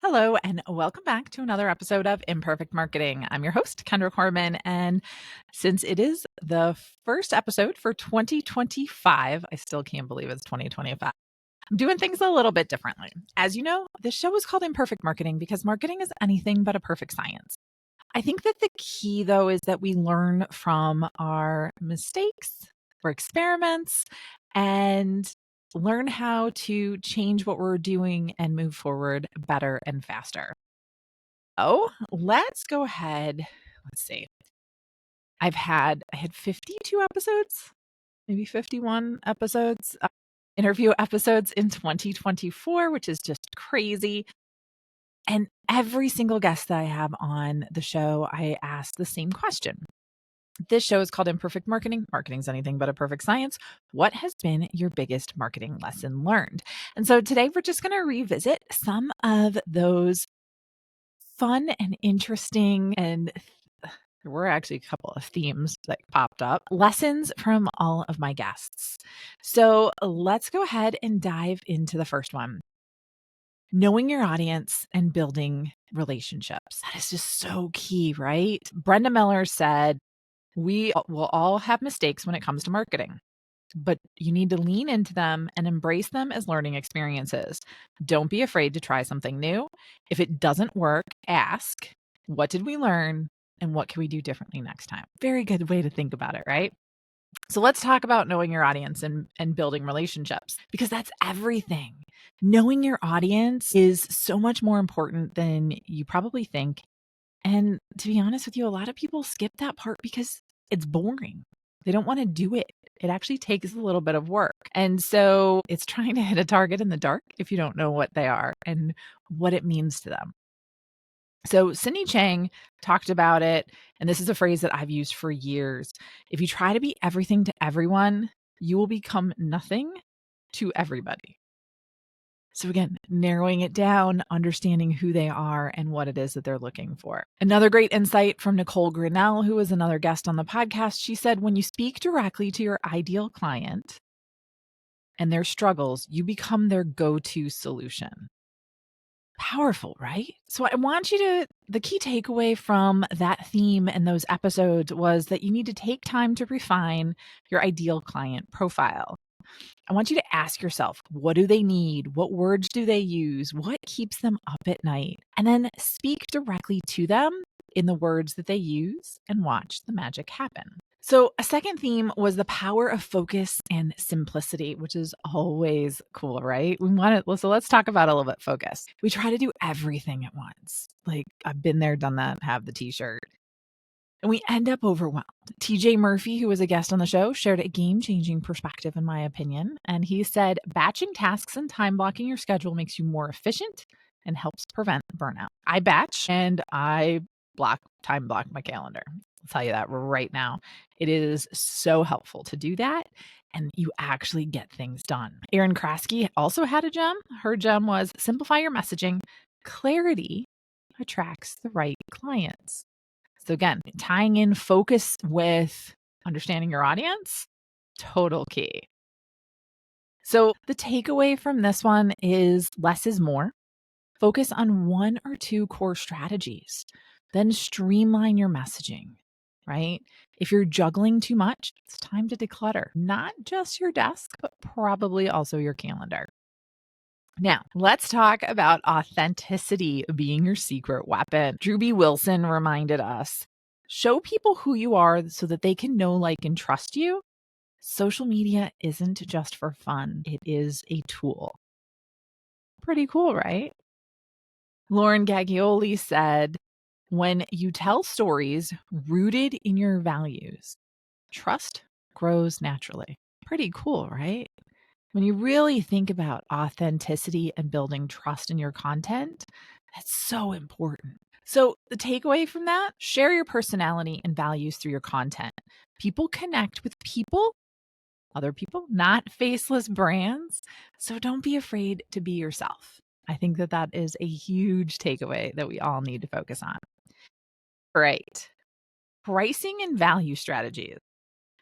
Hello, and welcome back to another episode of Imperfect Marketing. I'm your host, Kendra Corman. And since it is the first episode for 2025, I still can't believe it's 2025. I'm doing things a little bit differently. As you know, this show is called Imperfect Marketing because marketing is anything but a perfect science. I think that the key, though, is that we learn from our mistakes or experiments and learn how to change what we're doing and move forward better and faster. Oh, let's go ahead. Let's see. I had 52 episodes, maybe 51 episodes, interview episodes in 2024, which is just crazy. And every single guest that I have on the show, I ask the same question. This show is called Imperfect Marketing. Marketing's anything but a perfect science. What has been your biggest marketing lesson learned? And so today we're just going to revisit some of those fun and interesting, and there were actually a couple of themes that popped up, lessons from all of my guests. So let's go ahead and dive into the first one. Knowing your audience and building relationships. That is just so key, right? Brenda Miller said, we will all have mistakes when it comes to marketing, but you need to lean into them and embrace them as learning experiences. Don't be afraid to try something new. If it doesn't work, ask, what did we learn and what can we do differently next time? Very good way to think about it, right? So let's talk about knowing your audience and building relationships, because that's everything. Knowing your audience is so much more important than you probably think. And to be honest with you, a lot of people skip that part because it's boring. They don't want to do it. It actually takes a little bit of work. And so it's trying to hit a target in the dark if you don't know what they are and what it means to them. So Cindy Chang talked about it, and this is a phrase that I've used for years. If you try to be everything to everyone, you will become nothing to everybody. So again, narrowing it down, understanding who they are and what it is that they're looking for. Another great insight from Nicole Grinnell, who was another guest on the podcast. She said, when you speak directly to your ideal client and their struggles, you become their go-to solution. Powerful, right? So I want you to, the key takeaway from that theme and those episodes was that you need to take time to refine your ideal client profile. I want you to ask yourself, what do they need? What words do they use? What keeps them up at night? And then speak directly to them in the words that they use and watch the magic happen. So a second theme was the power of focus and simplicity, which is always cool, right? So let's talk about a little bit focus. We try to do everything at once. Like I've been there, done that, have the t-shirt. And we end up overwhelmed. TJ Murphy, who was a guest on the show, shared a game-changing perspective, in my opinion. And he said, batching tasks and time blocking your schedule makes you more efficient and helps prevent burnout. I batch and I time block my calendar. I'll tell you that right now. It is so helpful to do that. And you actually get things done. Erin Kraske also had a gem. Her gem was simplify your messaging. Clarity attracts the right clients. So again, tying in focus with understanding your audience, total key. So the takeaway from this one is less is more. Focus on one or two core strategies, then streamline your messaging, right? If you're juggling too much, it's time to declutter, not just your desk, but probably also your calendar. Now, let's talk about authenticity being your secret weapon. Drew B. Wilson reminded us, show people who you are so that they can know, like, and trust you. Social media isn't just for fun. It is a tool. Pretty cool, right? Lauren Gaglioli said, when you tell stories rooted in your values, trust grows naturally. Pretty cool, right? When you really think about authenticity and building trust in your content, that's so important. So the takeaway from that, share your personality and values through your content. People connect with people, other people, not faceless brands. So don't be afraid to be yourself. I think that that is a huge takeaway that we all need to focus on. All right. Pricing and value strategies.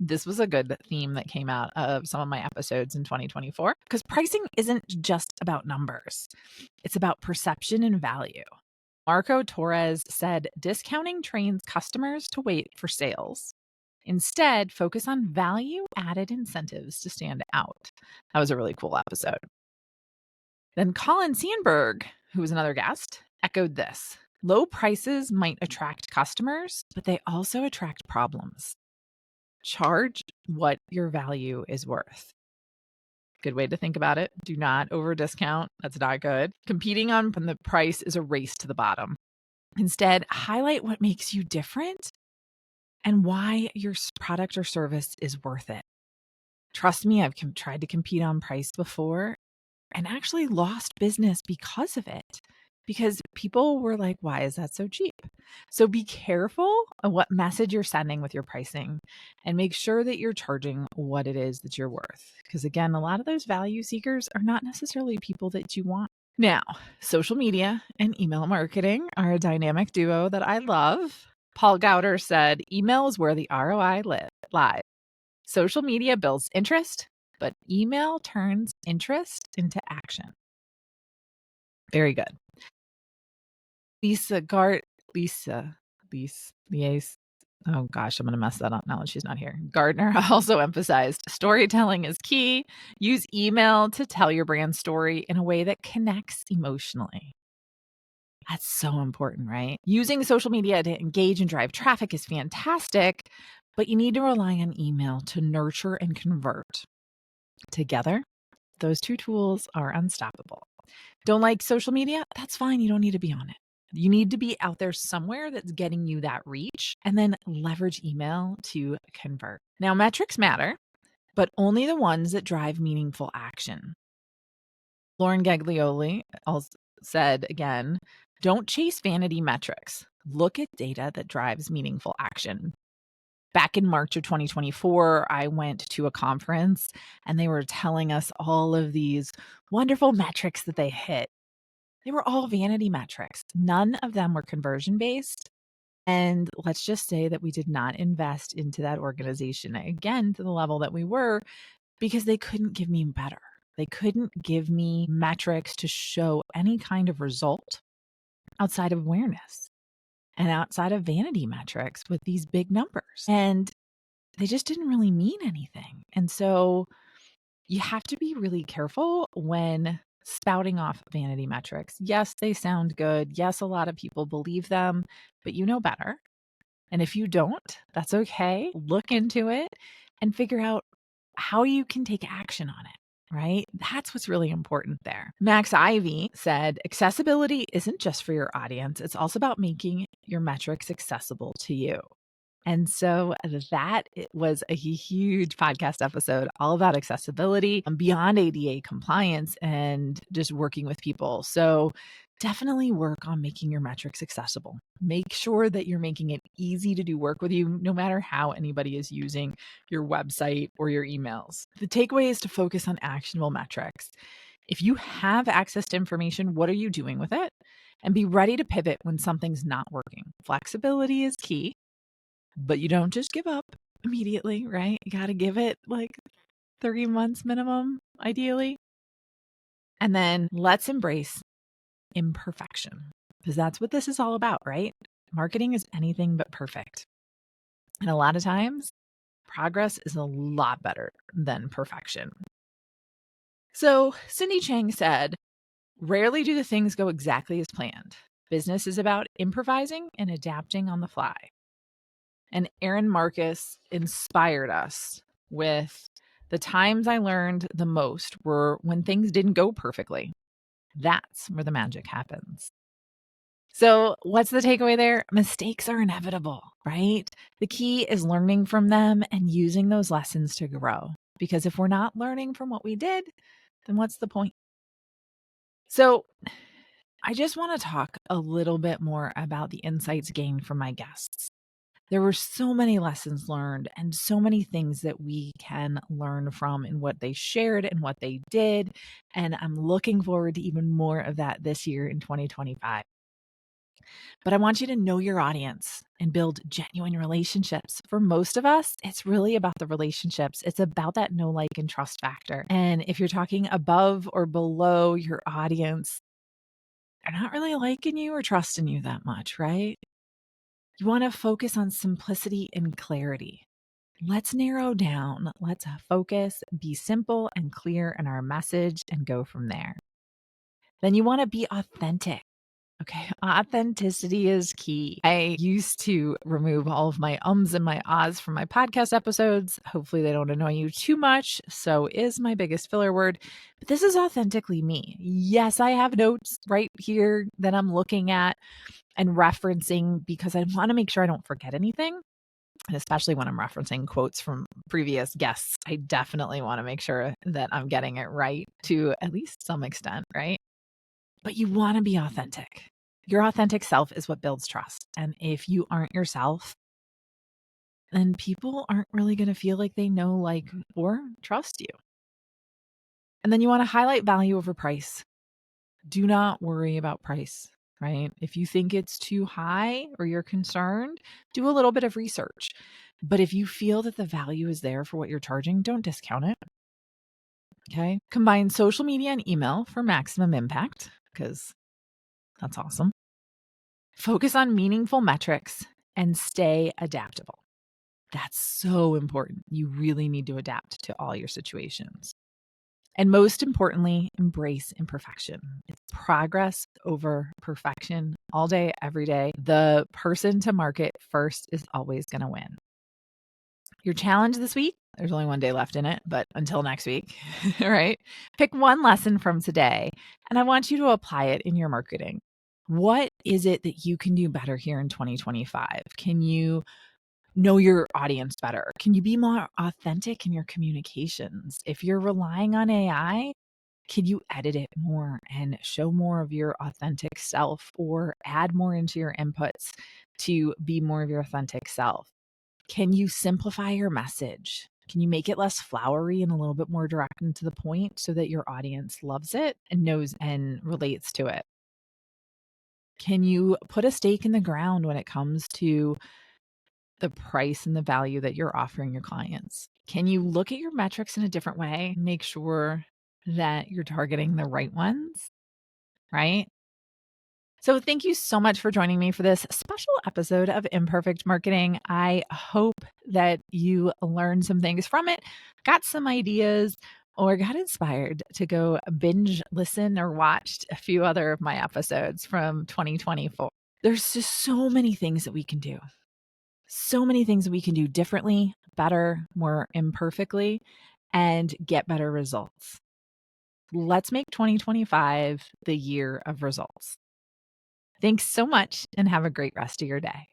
This was a good theme that came out of some of my episodes in 2024 because pricing isn't just about numbers. It's about perception and value. Marco Torres said, discounting trains customers to wait for sales. Instead, focus on value-added incentives to stand out. That was a really cool episode. Then Colin Sandberg, who was another guest, echoed this. Low prices might attract customers, but they also attract problems. Charge what your value is worth. Good way to think about it. Do not over discount. That's not good. Competing on the price is a race to the bottom. Instead, highlight what makes you different and why your product or service is worth it. Trust me, I've tried to compete on price before and actually lost business because of it. Because people were like, why is that so cheap? So be careful of what message you're sending with your pricing and make sure that you're charging what it is that you're worth. Because again, a lot of those value seekers are not necessarily people that you want. Now, social media and email marketing are a dynamic duo that I love. Paul Gowder said, email is where the ROI lies. Social media builds interest, but email turns interest into action. Very good. Lisa. Oh gosh, I'm going to mess that up now that she's not here. Gardner also emphasized storytelling is key. Use email to tell your brand story in a way that connects emotionally. That's so important, right? Using social media to engage and drive traffic is fantastic, but you need to rely on email to nurture and convert. Together, those two tools are unstoppable. Don't like social media? That's fine. You don't need to be on it. You need to be out there somewhere that's getting you that reach and then leverage email to convert. Now, metrics matter, but only the ones that drive meaningful action. Lauren Gaglioli also said again, don't chase vanity metrics. Look at data that drives meaningful action. Back in March of 2024, I went to a conference and they were telling us all of these wonderful metrics that they hit. They were all vanity metrics. None of them were conversion based. And let's just say that we did not invest into that organization again to the level that we were because they couldn't give me better. They couldn't give me metrics to show any kind of result outside of awareness and outside of vanity metrics with these big numbers. And they just didn't really mean anything. And so you have to be really careful when spouting off vanity metrics. Yes, they sound good. Yes, a lot of people believe them, but you know better. And if you don't, that's okay. Look into it and figure out how you can take action on it, right? That's what's really important there. Max Ivy said, accessibility isn't just for your audience. It's also about making your metrics accessible to you. And so that was a huge podcast episode all about accessibility beyond ADA compliance and just working with people. So definitely work on making your metrics accessible. Make sure that you're making it easy to do work with you, no matter how anybody is using your website or your emails. The takeaway is to focus on actionable metrics. If you have access to information, what are you doing with it? And be ready to pivot when something's not working. Flexibility is key. But you don't just give up immediately, right? You got to give it like 3 months minimum, ideally. And then let's embrace imperfection because that's what this is all about, right? Marketing is anything but perfect. And a lot of times, progress is a lot better than perfection. So Cindy Chang said, rarely do the things go exactly as planned. Business is about improvising and adapting on the fly. And Aaron Marcus inspired us with the times I learned the most were when things didn't go perfectly. That's where the magic happens. So what's the takeaway there? Mistakes are inevitable, right? The key is learning from them and using those lessons to grow. Because if we're not learning from what we did, then what's the point? So I just want to talk a little bit more about the insights gained from my guests. There were so many lessons learned and so many things that we can learn from in what they shared and what they did. And I'm looking forward to even more of that this year in 2025. But I want you to know your audience and build genuine relationships. For most of us, it's really about the relationships. It's about that know, like, and trust factor. And if you're talking above or below your audience, they're not really liking you or trusting you that much, right? You want to focus on simplicity and clarity. Let's narrow down. Let's focus, be simple and clear in our message, and go from there. Then you want to be authentic. Okay, authenticity is key. I used to remove all of my ums and my ahs from my podcast episodes. Hopefully, they don't annoy you too much. So is my biggest filler word. But this is authentically me. Yes, I have notes right here that I'm looking at and referencing because I want to make sure I don't forget anything. And especially when I'm referencing quotes from previous guests, I definitely want to make sure that I'm getting it right to at least some extent, right? But you want to be authentic. Your authentic self is what builds trust. And if you aren't yourself, then people aren't really going to feel like they know, like, or trust you. And then you want to highlight value over price. Do not worry about price, right? If you think it's too high or you're concerned, do a little bit of research. But if you feel that the value is there for what you're charging, don't discount it. Okay. Combine social media and email for maximum impact because that's awesome. Focus on meaningful metrics and stay adaptable. That's so important. You really need to adapt to all your situations. And most importantly, embrace imperfection. It's progress over perfection all day, every day. The person to market first is always going to win. Your challenge this week, there's only one day left in it, but until next week, right? Pick one lesson from today, and I want you to apply it in your marketing. What is it that you can do better here in 2025? Can you know your audience better? Can you be more authentic in your communications? If you're relying on AI, can you edit it more and show more of your authentic self or add more into your inputs to be more of your authentic self? Can you simplify your message? Can you make it less flowery and a little bit more direct and to the point so that your audience loves it and knows and relates to it? Can you put a stake in the ground when it comes to the price and the value that you're offering your clients? Can you look at your metrics in a different way and make sure that you're targeting the right ones, right? So thank you so much for joining me for this special episode of Imperfect Marketing. I hope that you learned some things from it, got some ideas, or got inspired to go binge listen or watch a few other of my episodes from 2024. There's just so many things that we can do. So many things that we can do differently, better, more imperfectly, and get better results. Let's make 2025 the year of results. Thanks so much and have a great rest of your day.